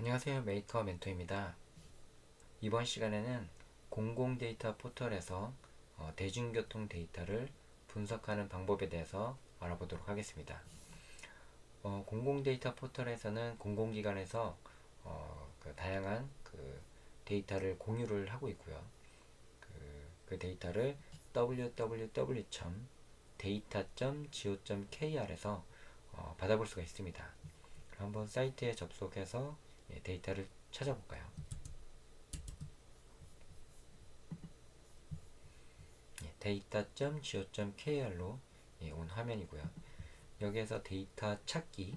안녕하세요. 메이커 멘토입니다. 이번 시간에는 공공 데이터 포털에서 대중교통 데이터를 분석하는 방법에 대해서 알아보도록 하겠습니다. 공공 데이터 포털에서는 공공기관에서 다양한 데이터를 공유를 하고 있고요. 그 데이터를 www.data.go.kr에서 받아볼 수가 있습니다. 한번 사이트에 접속해서 데이터를 찾아볼까요? data.go.kr로 온 화면이고요. 여기에서 데이터 찾기,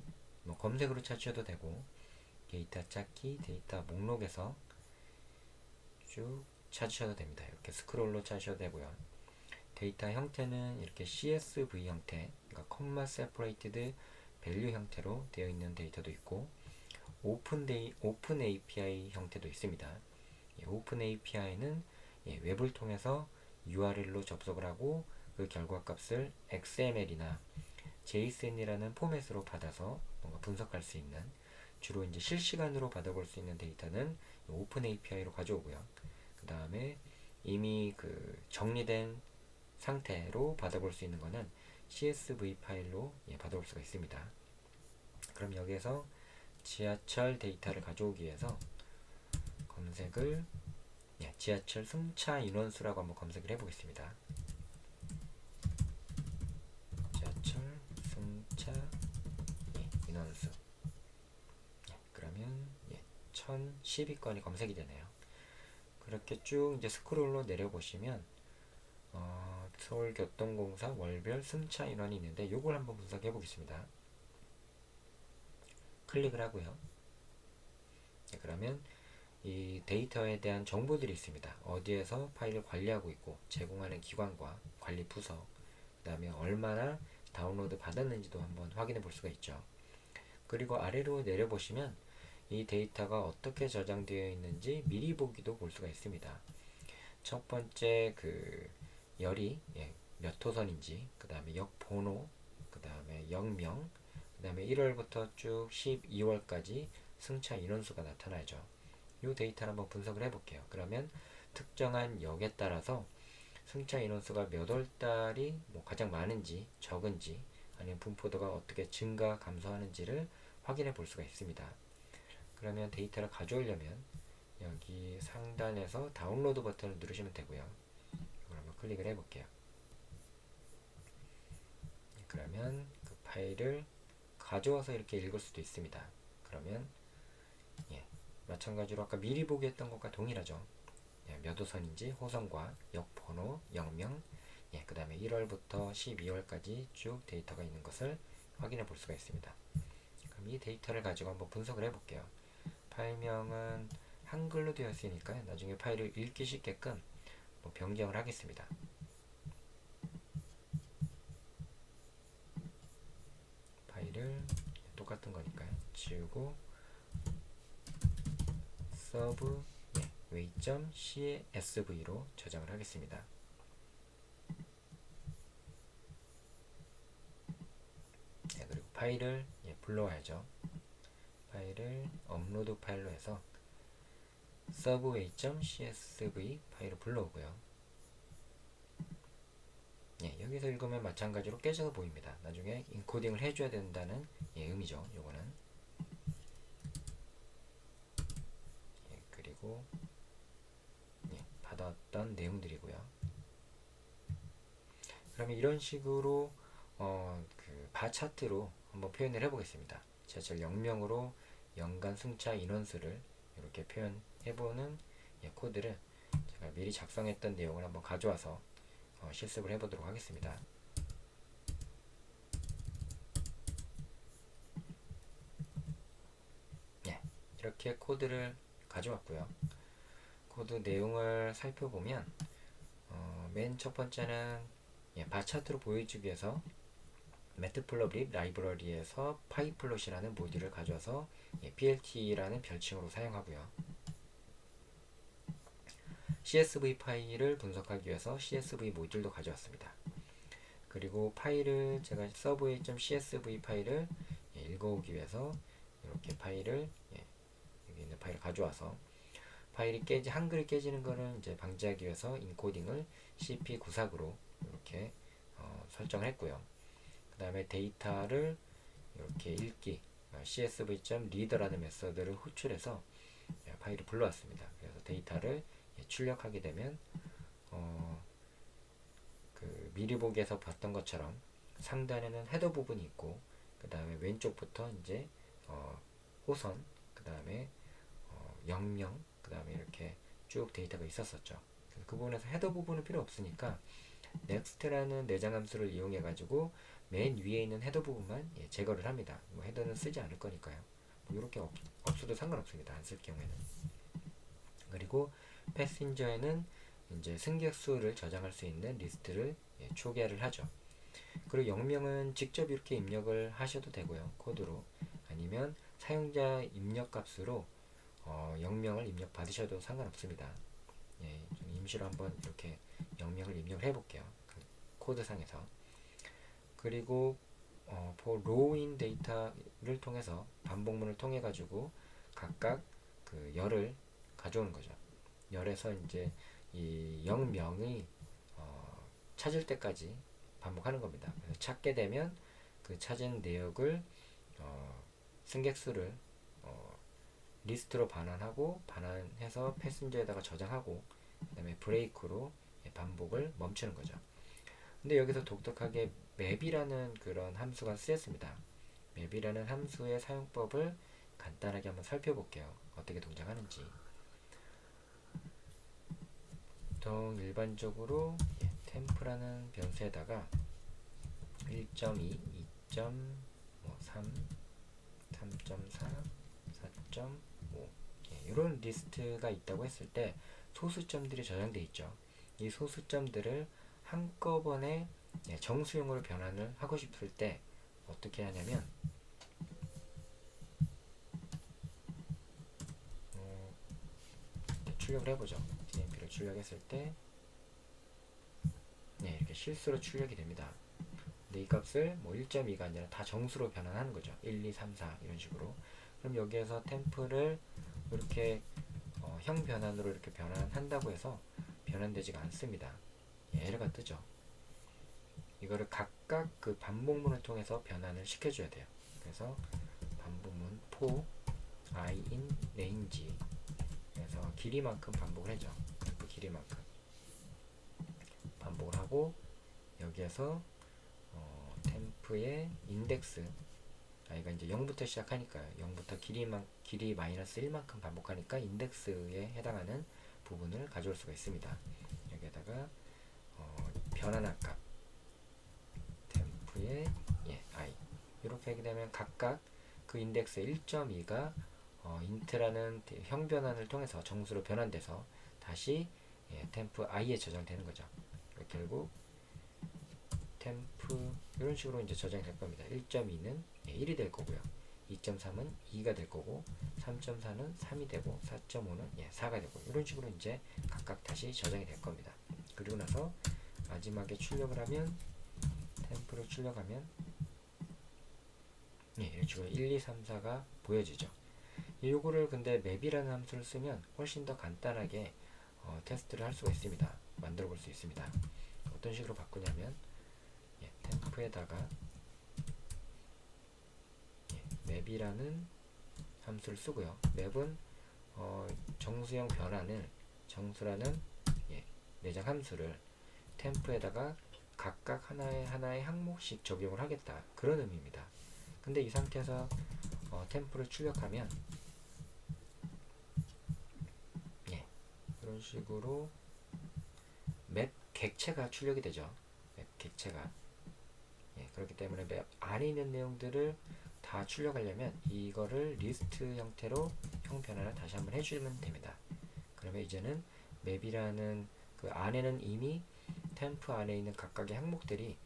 검색으로 찾으셔도 되고, 데이터 찾기, 데이터 목록에서 쭉 찾으셔도 됩니다. 이렇게 스크롤로 찾으셔도 되고요. 데이터 형태는 이렇게 CSV 형태, 그러니까 콤마 세퍼레이티드 밸류 형태로 되어 있는 데이터도 있고, 오픈 API 형태도 있습니다. 오픈 API는 웹을 통해서 URL로 접속을 하고 그 결과값을 XML이나 JSON이라는 포맷으로 받아서 뭔가 분석할 수 있는, 주로 이제 실시간으로 받아볼 수 있는 데이터는 오픈 API로 가져오고요. 그 다음에 이미 정리된 상태로 받아볼 수 있는 거는 CSV 파일로 받아볼 수가 있습니다. 그럼 여기에서 지하철 데이터를 가져오기 위해서 검색을 지하철 승차 인원수라고 한번 검색을 해보겠습니다. 지하철 승차 인원수. 그러면 1012건이 검색이 되네요. 그렇게 쭉 이제 스크롤로 내려보시면 서울교통공사 월별 승차 인원이 있는데 이걸 한번 분석해 보겠습니다. 클릭을 하고요. 그러면 이 데이터에 대한 정보들이 있습니다. 어디에서 파일을 관리하고 있고, 제공하는 기관과 관리 부서, 그 다음에 얼마나 다운로드 받았는지도 한번 확인해 볼 수가 있죠. 그리고 아래로 내려보시면 이 데이터가 어떻게 저장되어 있는지 미리 보기도 볼 수가 있습니다. 첫 번째 열이 몇 호선인지, 그 다음에 역 번호, 그 다음에 역명, 그 다음에 1월부터 쭉 12월까지 승차 인원수가 나타나죠. 이 데이터를 한번 분석을 해볼게요. 그러면 특정한 역에 따라서 승차 인원수가 몇 월달이 가장 많은지 적은지, 아니면 분포도가 어떻게 증가 감소하는지를 확인해 볼 수가 있습니다. 그러면 데이터를 가져오려면 여기 상단에서 다운로드 버튼을 누르시면 되고요. 이걸 한번 클릭을 해볼게요. 그러면 그 파일을 가져와서 이렇게 읽을 수도 있습니다. 그러면 마찬가지로 아까 미리 보기 했던 것과 동일하죠. 몇 호선인지 호선과 역번호, 역명, 그 다음에 1월부터 12월까지 쭉 데이터가 있는 것을 확인해 볼 수가 있습니다. 그럼 이 데이터를 가지고 한번 분석을 해볼게요. 파일명은 한글로 되어 있으니까요. 나중에 파일을 읽기 쉽게끔 변경을 하겠습니다. 파일을 똑같은 거니까요. 지우고 서브 웨이.csv로 저장을 하겠습니다. 그리고 파일을 불러와야죠. 파일을 업로드 파일로 해서 servway.csv 파일을 불러오고요. 여기서 읽으면 마찬가지로 깨져서 보입니다. 나중에 인코딩을 해줘야 된다는 의미죠. 요거는. 그리고 받았던 내용들이고요. 그러면 이런 식으로 바 차트로 한번 표현을 해보겠습니다. 지하철 역명으로 연간 승차 인원수를 이렇게 표현해보는 코드를 제가 미리 작성했던 내용을 한번 가져와서 실습을 해보도록 하겠습니다. 이렇게 코드를 가져왔고요. 코드 내용을 살펴보면 맨 첫 번째는 바 차트로 보여주기 위해서 매트플러블 라이브러리에서 파이플롯이라는 모듈을 가져와서 PLT라는 별칭으로 사용하고요. CSV 파일을 분석하기 위해서 CSV 모듈도 가져왔습니다. 그리고 파일을 제가 servway.csv 파일을 읽어오기 위해서 이렇게 파일을 여기는 파일을 가져와서 파일이 한글이 깨지는 거는 이제 방지하기 위해서 인코딩을 CP94로 이렇게 설정을 했고요. 그 다음에 데이터를 이렇게 읽기 csv.reader라는 메서드를 호출해서 파일을 불러왔습니다. 그래서 데이터를 출력하게 되면 그 미리 보기에서 봤던 것처럼 상단에는 헤더 부분이 있고 그 다음에 왼쪽부터 이제 호선, 그 다음에 영명, 그 다음에 이렇게 쭉 데이터가 있었었죠. 그 부분에서 헤더 부분은 필요 없으니까 next라는 내장 함수를 이용해 가지고 맨 위에 있는 헤더 부분만 제거를 합니다. 뭐 헤더는 쓰지 않을 거니까요. 뭐 이렇게 없어도 상관없습니다. 안 쓸 경우에는. 그리고 패신저에는 이제 승객 수를 저장할 수 있는 리스트를 초기화를 하죠. 그리고 영명은 직접 이렇게 입력을 하셔도 되고요. 코드로. 아니면 사용자 입력 값으로 영명을 입력 받으셔도 상관없습니다. 예, 좀 임시로 한번 이렇게 영명을 입력을 해볼게요. 그 코드상에서. 그리고 for row in 데이터를 통해서 반복문을 통해 가지고 각각 그 열을 가져오는 거죠. 열에서 이제 이 영명이 찾을 때까지 반복하는 겁니다. 그래서 찾게 되면 그 찾은 내역을 승객수를 리스트로 반환하고 반환해서 패신저에다가 저장하고 그 다음에 브레이크로 반복을 멈추는 거죠. 근데 여기서 독특하게 맵이라는 그런 함수가 쓰였습니다. 맵이라는 함수의 사용법을 간단하게 한번 살펴볼게요. 어떻게 동작하는지. 보통 일반적으로 템프라는 변수에다가 1.2, 2.3, 3.4, 4.5 이런 리스트가 있다고 했을 때 소수점들이 저장되어 있죠. 이 소수점들을 한꺼번에 정수용으로 변환을 하고 싶을 때 어떻게 하냐면 출력을 해보죠. tmp를 출력했을 때 이렇게 실수로 출력이 됩니다. 근데 이 값을 뭐 1.2가 아니라 다 정수로 변환하는 거죠. 1, 2, 3, 4 이런 식으로. 그럼 여기에서 템프를 이렇게 형 변환으로 이렇게 변환한다고 해서 변환되지가 않습니다. 에러가 뜨죠. 이거를 각각 그 반복문을 통해서 변환을 시켜줘야 돼요. 그래서 반복문 for I in range 그래서 길이만큼 반복을 해줘. 템프 길이만큼 반복을 하고 여기에서 템프의 인덱스 이거 이제 0부터 시작하니까요. 0부터 길이 마이너스 1만큼 반복하니까 인덱스에 해당하는 부분을 가져올 수가 있습니다. 여기에다가 변환할 값 템프의 i 이렇게 하게 되면 각각 그 인덱스 1.2가 int라는 형 변환을 통해서 정수로 변환돼서 다시 템프 i에 저장되는 거죠. 결국 템프 이런 식으로 이제 저장이 될 겁니다. 1.2는 1이 될 거고요. 2.3은 2가 될 거고 3.4는 3이 되고 4.5는 4가 되고 이런 식으로 이제 각각 다시 저장이 될 겁니다. 그리고 나서 마지막에 출력을 하면 템프를 출력하면 이런 식으로 1, 2, 3, 4가 보여지죠. 요거를 근데 맵이라는 함수를 쓰면 훨씬 더 간단하게 테스트를 할 수가 있습니다. 만들어 볼 수 있습니다. 어떤 식으로 바꾸냐면 템프에다가 맵이라는 함수를 쓰고요. 맵은 정수형 변환을 정수라는 내장 함수를 템프에다가 각각 하나의 항목씩 적용을 하겠다 그런 의미입니다. 근데 이 상태에서 템프를 출력하면 이런 식으로 맵 객체가 출력이 되죠. 맵 객체가 그렇기 때문에 맵 안에 있는 내용들을 다 출력하려면 이거를 리스트 형태로 형 변환을 다시 한번 해주면 됩니다. 그러면 이제는 맵이라는 그 안에는 이미 템프 안에 있는 각각의 항목들이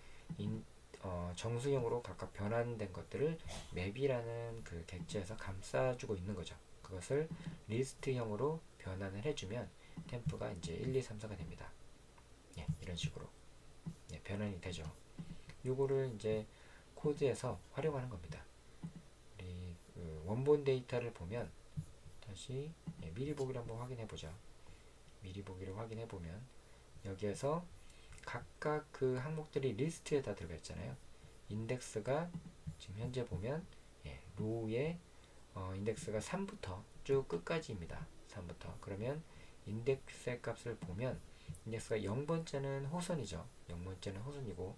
정수형으로 각각 변환된 것들을 맵이라는 그 객체에서 감싸주고 있는 거죠. 그것을 리스트형으로 변환을 해주면 템프가 이제 1, 2, 3, 4가 됩니다. 이런 식으로 변환이 되죠. 요거를 이제 코드에서 활용하는 겁니다. 우리 그 원본 데이터를 보면 다시 미리 보기를 한번 확인해 보죠. 미리 보기를 확인해 보면 여기에서 각각 그 항목들이 리스트에 다 들어가 있잖아요. 인덱스가 지금 현재 보면 로우에 인덱스가 3부터 쭉 끝까지입니다. 3부터. 그러면 인덱스의 값을 보면 인덱스가 0번째는 호선이죠. 0번째는 호선이고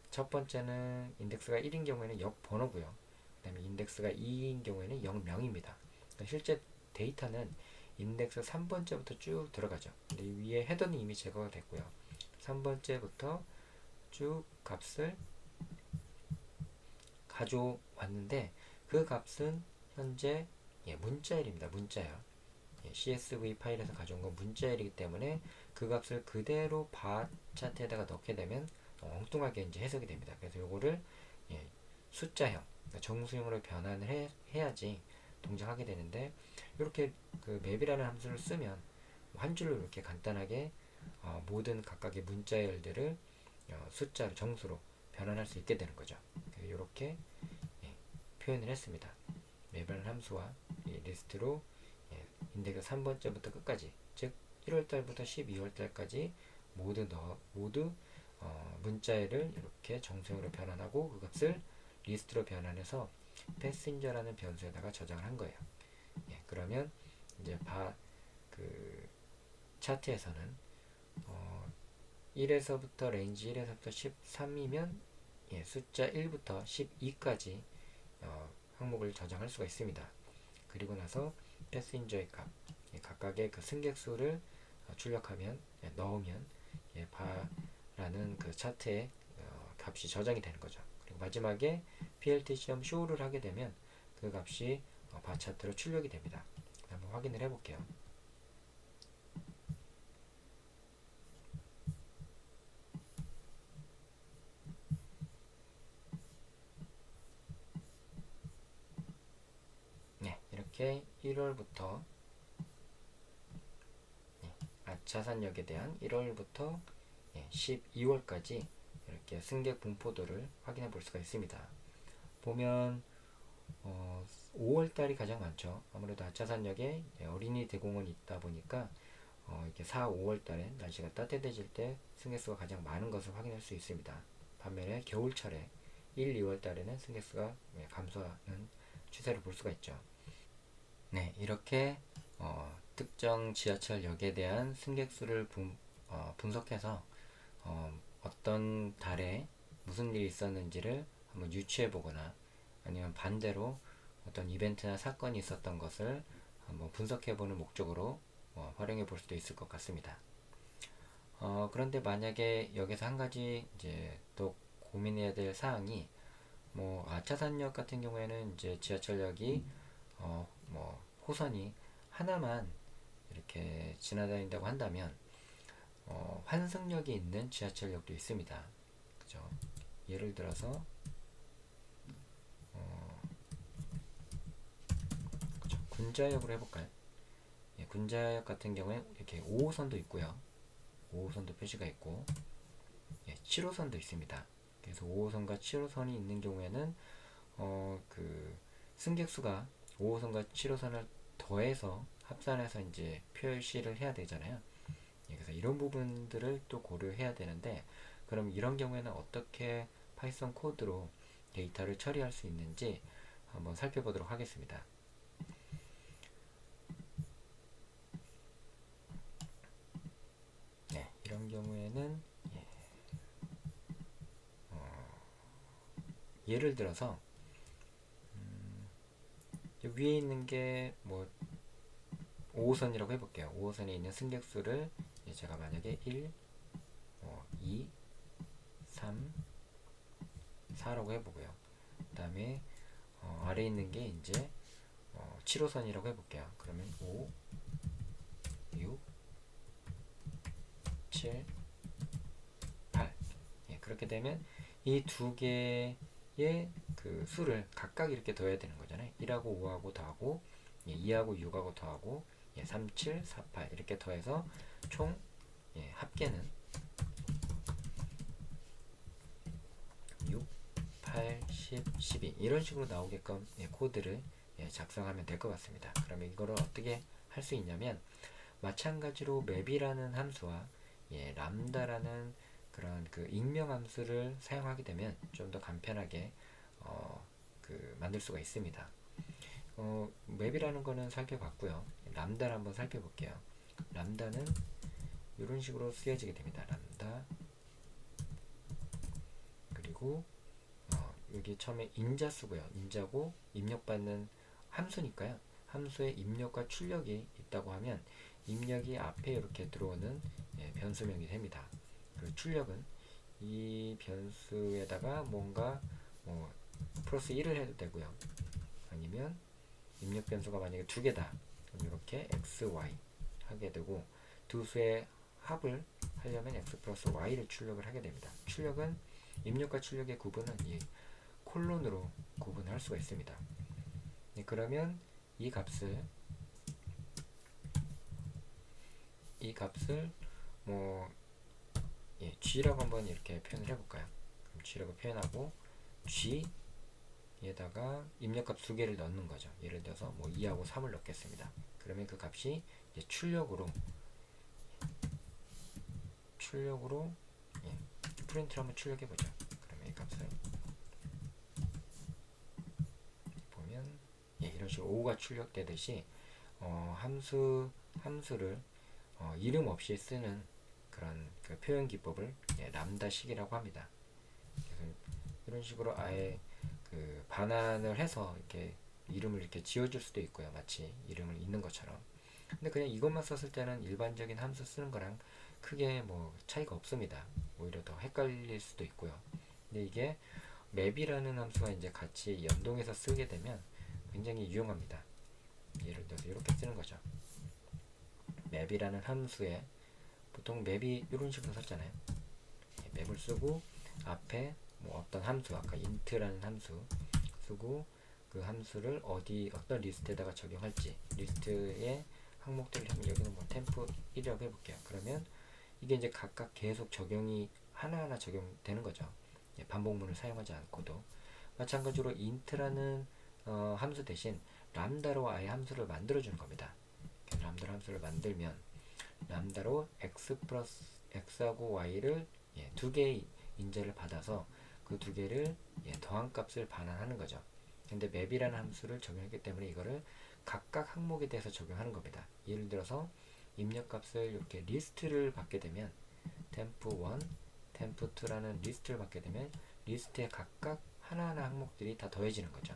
첫 번째는 인덱스가 1인 경우에는 역 번호고요. 그 다음에 인덱스가 2인 경우에는 역 명입니다. 그러니까 실제 데이터는 인덱스 3번째부터 쭉 들어가죠. 근데 위에 헤더는 이미 제거가 됐고요. 3번째부터 쭉 값을 가져왔는데 그 값은 현재 문자열입니다. 문자열. CSV 파일에서 가져온 건 문자열이기 때문에 그 값을 그대로 바 차트에다가 넣게 되면 엉뚱하게 이제 해석이 됩니다. 그래서 요거를 숫자형, 그러니까 정수형으로 변환을 해야지 동작하게 되는데 이렇게 그 맵이라는 함수를 쓰면 한 줄로 이렇게 간단하게 모든 각각의 문자열들을 숫자로 정수로 변환할 수 있게 되는 거죠. 이렇게 표현을 했습니다. 맵이라는 함수와 리스트로 인덱스 3번째부터 끝까지, 즉 1월달부터 12월달까지 모두 문자열을 이렇게 정수형으로 변환하고 그 값을 리스트로 변환해서 패신저라는 변수에다가 저장을 한 거예요. 그러면 이제 그 차트에서는 1에서부터 레인지 1에서부터 13이면 숫자 1부터 12까지 항목을 저장할 수가 있습니다. 그리고 나서 패신저의 값, 각각의 그 승객수를 출력하면 넣으면 바라는 그 차트에 값이 저장이 되는 거죠. 그리고 마지막에 PLT 시험 쇼를 하게 되면 그 값이 바 차트로 출력이 됩니다. 한번 확인을 해볼게요. 네, 이렇게 1월부터 아차산역에 대한 1월부터 12월까지 이렇게 승객 분포도를 확인해 볼 수가 있습니다. 보면 5월달이 가장 많죠. 아무래도 아차산역에 어린이 대공원이 있다 보니까 이렇게 4, 5월달에 날씨가 따뜻해질 때 승객수가 가장 많은 것을 확인할 수 있습니다. 반면에 겨울철에 1, 2월달에는 승객수가 감소하는 추세를 볼 수가 있죠. 네, 이렇게 특정 지하철역에 대한 승객수를 분석해서 어떤 달에 무슨 일이 있었는지를 한번 유추해 보거나 아니면 반대로 어떤 이벤트나 사건이 있었던 것을 한번 분석해 보는 목적으로 활용해 볼 수도 있을 것 같습니다. 그런데 만약에 여기서 한 가지 이제 또 고민해야 될 사항이 아차산역 같은 경우에는 이제 지하철역이 호선이 하나만 이렇게 지나다닌다고 한다면 환승역이 있는 지하철역도 있습니다. 그죠? 예를 들어서 그죠? 군자역으로 해볼까요? 군자역 같은 경우에 이렇게 5호선도 있고요. 5호선도 표시가 있고 7호선도 있습니다. 그래서 5호선과 7호선이 있는 경우에는 그 승객수가 5호선과 7호선을 더해서 합산해서 이제 표시를 해야 되잖아요. 그래서 이런 부분들을 또 고려해야 되는데 그럼 이런 경우에는 어떻게 파이썬 코드로 데이터를 처리할 수 있는지 한번 살펴보도록 하겠습니다. 네, 이런 경우에는 예를 들어서 위에 있는 게 5호선이라고 해볼게요. 5호선에 있는 승객수를 제가 만약에 1, 2, 3, 4라고 해보고요. 그 다음에 아래에 있는 게 이제 7호선이라고 해볼게요. 그러면 5, 6, 7, 8. 그렇게 되면 이 두 개의 그 수를 각각 이렇게 더해야 되는 거잖아요. 1하고 5하고 더하고 2하고 6하고 더하고 3, 7, 4, 8 이렇게 더해서 총 합계는 6, 8, 10, 12 이런 식으로 나오게끔 코드를 작성하면 될 것 같습니다. 그러면 이거를 어떻게 할 수 있냐면 마찬가지로 맵이라는 함수와 람다라는 그런 그 익명 함수를 사용하게 되면 좀 더 간편하게 만들 수가 있습니다. 맵이라는 거는 살펴봤고요. 람다를 한번 살펴볼게요. 람다는 이런 식으로 쓰여지게 됩니다. 람다 그리고 여기 처음에 인자 쓰고요. 인자고 입력받는 함수니까요. 함수에 입력과 출력이 있다고 하면 입력이 앞에 이렇게 들어오는 변수명이 됩니다. 그리고 출력은 이 변수에다가 뭔가 플러스 1을 해도 되고요. 아니면 입력 변수가 만약에 두 개다. 그럼 이렇게 x, y 하게 되고 두 수의 합을 하려면 x 플러스 y를 출력을 하게 됩니다. 출력은 입력과 출력의 구분은 이 콜론으로 구분할 수가 있습니다. 그러면 이 값을 g라고 한번 이렇게 표현을 해볼까요? 그럼 g라고 표현하고 g에다가 입력값 두 개를 넣는 거죠. 예를 들어서 2하고 3을 넣겠습니다. 그러면 그 값이 이제 출력으로 프린트를 한번 출력해 보죠. 그러면 이 값을 보면 이런 식으로 5가 출력되듯이 함수를 이름 없이 쓰는 그런 그 표현 기법을 람다식이라고 합니다. 그래서 이런 식으로 아예 그 반환을 해서 이렇게 이름을 이렇게 지어줄 수도 있고요. 마치 이름을 읽는 것처럼. 근데 그냥 이것만 썼을 때는 일반적인 함수 쓰는 거랑 크게 차이가 없습니다. 오히려 더 헷갈릴 수도 있고요. 근데 이게 맵이라는 함수가 이제 같이 연동해서 쓰게 되면 굉장히 유용합니다. 예를 들어서 이렇게 쓰는 거죠. 맵이라는 함수에 보통 맵이 이런 식으로 썼잖아요. 맵을 쓰고 앞에 어떤 함수, 아까 int라는 함수 쓰고 그 함수를 어떤 리스트에다가 적용할지 리스트의 항목들을 하면 여기는 템프 1이라고 해볼게요. 그러면 이게 이제 각각 계속 적용이 하나하나 적용되는 거죠. 반복문을 사용하지 않고도. 마찬가지로 int라는 함수 대신 람다로 아예 함수를 만들어 주는 겁니다. 람다로 함수를 만들면 람다로 x하고 y를 두 개의 인자를 받아서 그 두 개를 더한 값을 반환하는 거죠. 근데 맵이라는 함수를 적용했기 때문에 이거를 각각 항목에 대해서 적용하는 겁니다. 예를 들어서 입력값을 이렇게 리스트를 받게 되면 temp1, temp2라는 리스트를 받게 되면 리스트에 각각 하나하나 항목들이 다 더해지는 거죠.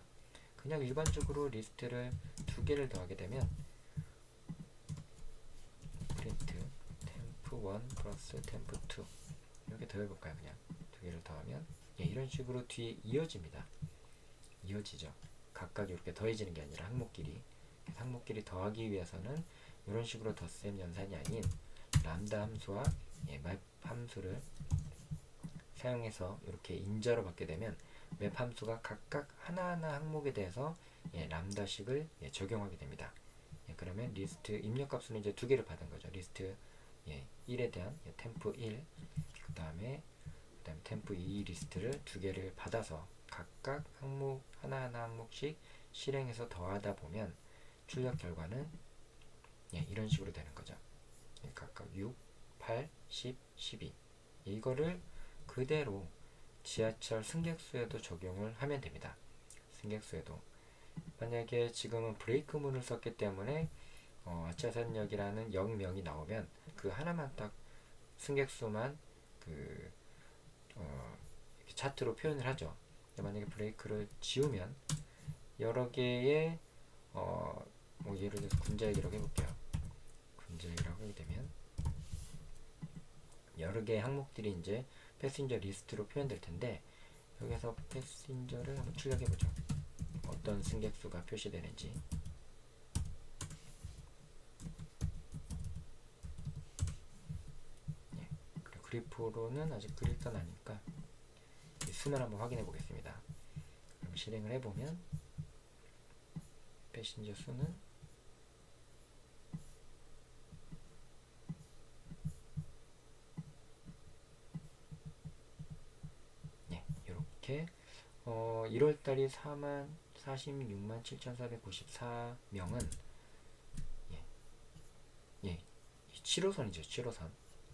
그냥 일반적으로 리스트를 두 개를 더하게 되면 print temp1 플러스 temp2 이렇게 더해볼까요? 그냥 두 개를 더하면 이런 식으로 뒤에 이어지죠. 각각 이렇게 더해지는 게 아니라 항목끼리 더하기 위해서는 이런 식으로 덧셈 연산이 아닌 람다 함수와 맵 함수를 사용해서 이렇게 인자로 받게 되면 맵 함수가 각각 하나하나 항목에 대해서 람다식을 적용하게 됩니다. 그러면 리스트 입력값은 이제 두 개를 받은 거죠. 리스트 1에 대한 temp1 그 다음에 temp2 리스트를 두 개를 받아서 각각 항목 하나하나 항목씩 실행해서 더하다 보면 출력 결과는 이런 식으로 되는 거죠. 각각 6, 8, 10, 12 이거를 그대로 지하철 승객수에도 적용을 하면 됩니다. 승객수에도 만약에 지금은 브레이크문을 썼기 때문에 아차산역이라는 역명이 나오면 그 하나만 딱 승객수만 이렇게 차트로 표현을 하죠. 만약에 브레이크를 지우면 여러 개의 예를 들어서 군자역이라고 해볼게요. 군자역이라고 하게 되면 여러 개의 항목들이 이제 패신저 리스트로 표현될 텐데 여기서 패신저를 한번 출력해보죠. 어떤 승객수가 표시되는지. 그리프로는 아직 그릴 건 아니니까 수만 한번 확인해 보겠습니다. 그럼 실행을 해보면 패신저 수는 이렇게 1월달이 46만 7,494명은 예, 예, 7호선이죠. 7호선.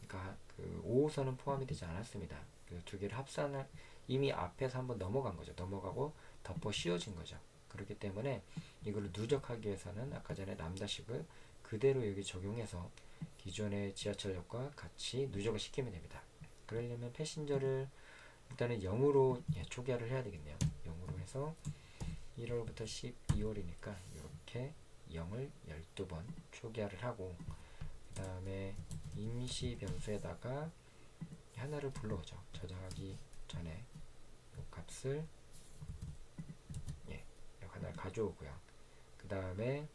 그러니까 그 5호선은 포함이 되지 않았습니다. 그 두 개를 합산을 이미 앞에서 한번 넘어간 거죠. 넘어가고 덮어 씌워진 거죠. 그렇기 때문에 이걸 누적하기 위해서는 아까 전에 람다식을 그대로 여기 적용해서 기존의 지하철역과 같이 누적을 시키면 됩니다. 그러려면 패신저를 일단은 0으로 초기화를 해야 되겠네요. 0으로 해서 1월부터 12월이니까 이렇게 0을 12번 초기화를 하고 그 다음에 임시 변수에다가 하나를 불러오죠. 저장하기 전에 이 값을 이 하나를 가져오고요. 그 다음에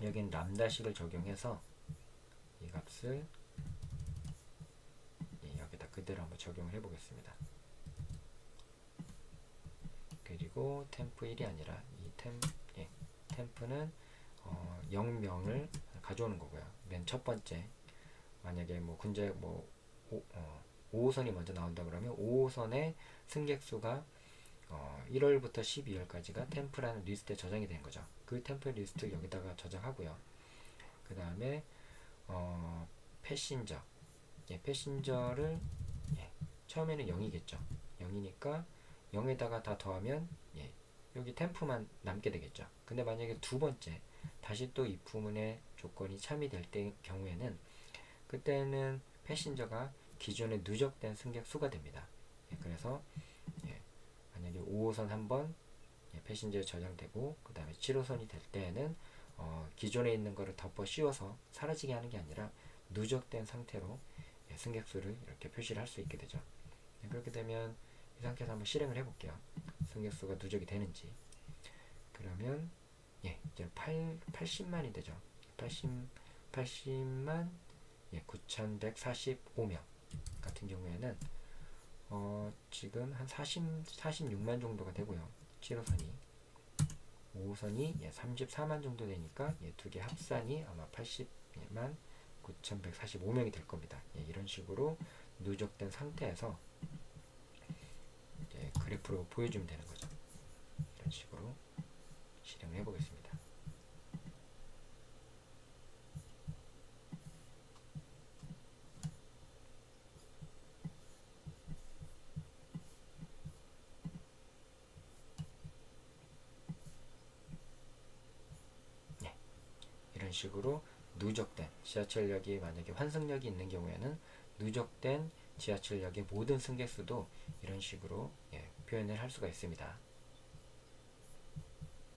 여긴 람다식을 적용해서 이 값을 여기다 그대로 한번 적용을 해보겠습니다. 그리고 템프 1이 아니라 이 템프는 0명을 가져오는 거고요. 맨 첫 번째 만약에 뭐 군제 뭐 5호선이 먼저 나온다 그러면 5호선의 승객수가 1월부터 12월까지가 템프라는 리스트에 저장이 되는 거죠. 그 템프 리스트 여기다가 저장하고요. 그 다음에 패신저 패신저를 처음에는 0이겠죠. 0이니까 0에다가 다 더하면 여기 템프만 남게 되겠죠. 근데 만약에 두 번째 다시 또 이 부문의 조건이 참이될 때 경우에는 그때는 패신저가 기존에 누적된 승객 수가 됩니다. 그래서 만약에 5호선 한번 패신저에 저장되고 그 다음에 7호선이 될 때에는 기존에 있는 거를 덮어 씌워서 사라지게 하는 게 아니라 누적된 상태로 승객수를 이렇게 표시를 할 수 있게 되죠. 그렇게 되면 이 상태에서 한번 실행을 해볼게요. 승객수가 누적이 되는지. 그러면 이제 80만이 되죠. 80만 9,145명 같은 경우에는 지금 한 46만 정도가 되고요. 7호선이 5호선이 34만 정도 되니까 두 개 합산이 아마 80만 9,145명이 될 겁니다. 이런 식으로 누적된 상태에서 그래프로 보여주면 되는 거죠. 이런 식으로 실행을 해보겠습니다. 이런 식으로 누적된 지하철역이 만약에 환승역이 있는 경우에는 누적된 지하철역의 모든 승객수도 이런 식으로 표현을 할 수가 있습니다.